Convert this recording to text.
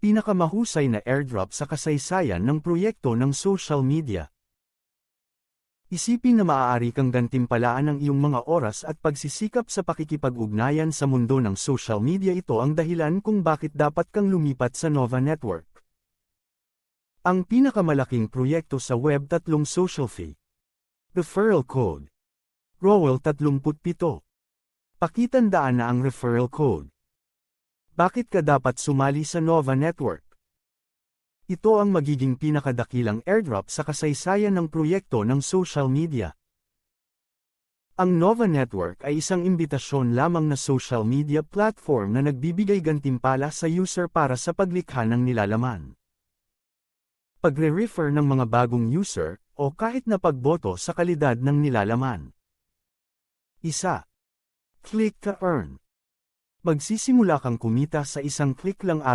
Pinakamahusay na airdrop sa kasaysayan ng proyekto ng social media. Isipin na maaari kang gantimpalaan ang iyong mga oras at pagsisikap sa pakikipag-ugnayan sa mundo ng social media. Ito ang dahilan kung bakit dapat kang lumipat sa Nova Network. Ang pinakamalaking proyekto sa Web 3 Social Fee. Referral Code. Rowell 37. Pakitandaan na ang referral code. Bakit ka dapat sumali sa Nova Network? Ito ang magiging pinakadakilang airdrop sa kasaysayan ng proyekto ng social media. Ang Nova Network ay isang imbitasyon lamang na social media platform na nagbibigay gantimpala sa user para sa paglikha ng nilalaman, pagre-refer ng mga bagong user, o kahit na pagboto sa kalidad ng nilalaman. 1. Click to earn. Magsisimula kang kumita sa isang click lang araw.